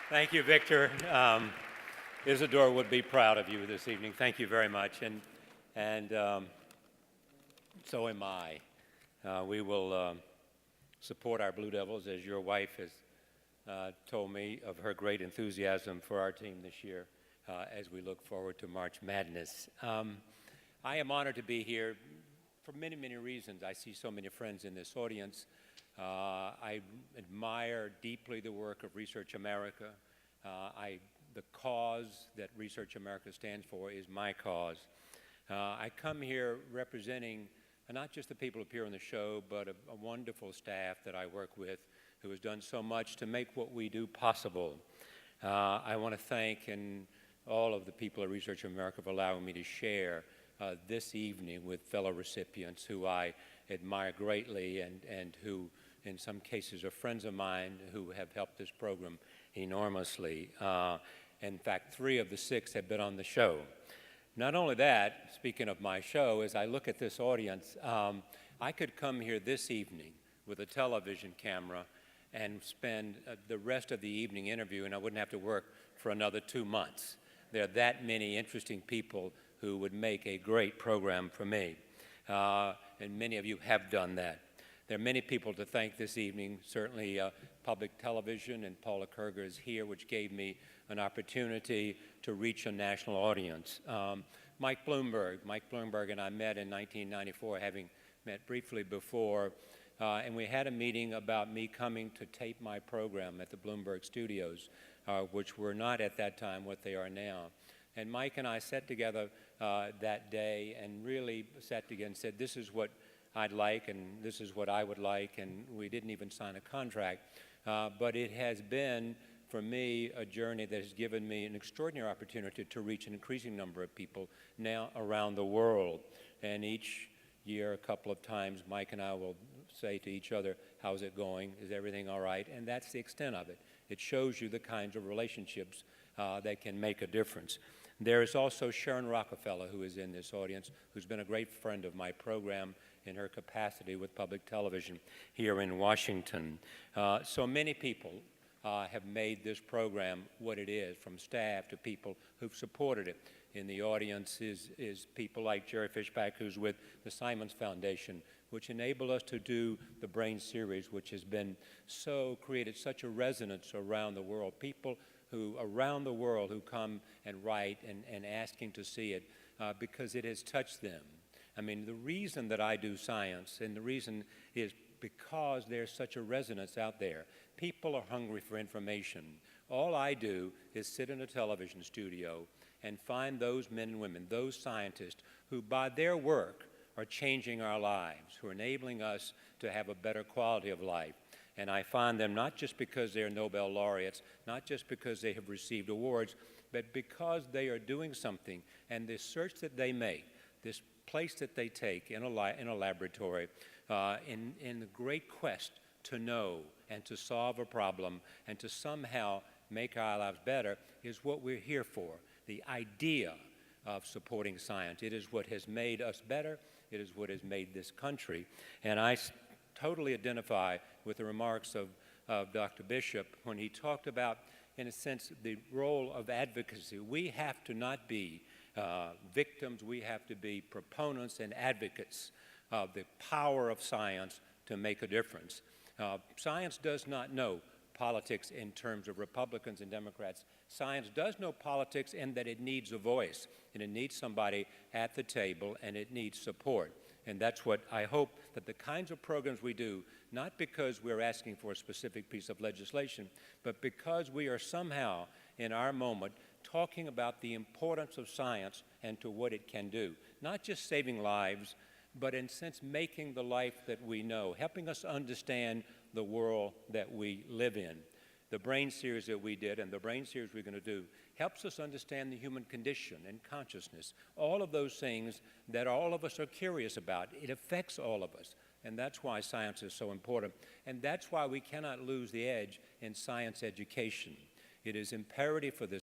Thank you, Victor. Isadora would be proud of you this evening. Thank you very much, and so am I. We will support our Blue Devils, as your wife has told me of her great enthusiasm for our team this year as we look forward to March Madness. I am honored to be here for many, many reasons. I see so many friends in this audience. I admire deeply the work of Research America. The cause that Research America stands for is my cause. I come here representing not just the people who appear on the show, but a wonderful staff that I work with who has done so much to make what we do possible. I want to thank all of the people at Research America for allowing me to share this evening with fellow recipients who I admire greatly and who, in some cases, are friends of mine who have helped this program enormously. In fact, 3 of the 6 have been on the show. Not only that, speaking of my show, as I look at this audience, I could come here this evening with a television camera and spend the rest of the evening interviewing. I wouldn't have to work for another 2 months. There are that many interesting people who would make a great program for me, and many of you have done that. There are many people to thank this evening, certainly public television, and Paula Kerger is here, which gave me an opportunity to reach a national audience. Mike Bloomberg and I met in 1994, having met briefly before, and we had a meeting about me coming to tape my program at the Bloomberg studios, which were not at that time what they are now. And Mike and I sat together that day and really sat together and said, this is what I'd like and this is what I would like, and we didn't even sign a contract. But it has been, for me, a journey that has given me an extraordinary opportunity to reach an increasing number of people now around the world. And each year, a couple of times, Mike and I will say to each other, how's it going? Is everything all right? And that's the extent of it. It shows you the kinds of relationships that can make a difference. There is also Sharon Rockefeller, who is in this audience, who's been a great friend of my program in her capacity with public television here in Washington. So many people have made this program what it is, from staff to people who've supported it. In the audience is people like Jerry Fishback, who's with the Simons Foundation, which enable us to do the Brain series, which has been created such a resonance around the world. People around the world who come and write and asking to see it because it has touched them. I mean, the reason that I do science, and the reason is because there's such a resonance out there. People are hungry for information. All I do is sit in a television studio and find those men and women, those scientists who by their work are changing our lives, who are enabling us to have a better quality of life. And I find them not just because they're Nobel laureates, not just because they have received awards, but because they are doing something. And this search that they make, this place that they take in a laboratory, in the great quest to know and to solve a problem and to somehow make our lives better, is what we're here for. The idea of supporting science. It is what has made us better. It is what has made this country. And I totally identify with the remarks of Dr. Bishop when he talked about, in a sense, the role of advocacy. We have to not be victims. We have to be proponents and advocates of the power of science to make a difference. Science does not know politics in terms of Republicans and Democrats. Science does know politics in that it needs a voice, and it needs somebody at the table, and it needs support. And that's what I hope that the kinds of programs we do, not because we're asking for a specific piece of legislation, but because we are somehow, in our moment, talking about the importance of science and to what it can do. Not just saving lives, but in a sense making the life that we know, helping us understand the world that we live in. The Brain series that we did and the Brain series we're going to do helps us understand the human condition and consciousness, all of those things that all of us are curious about. It affects all of us, and that's why science is so important, and that's why we cannot lose the edge in science education. It is imperative for this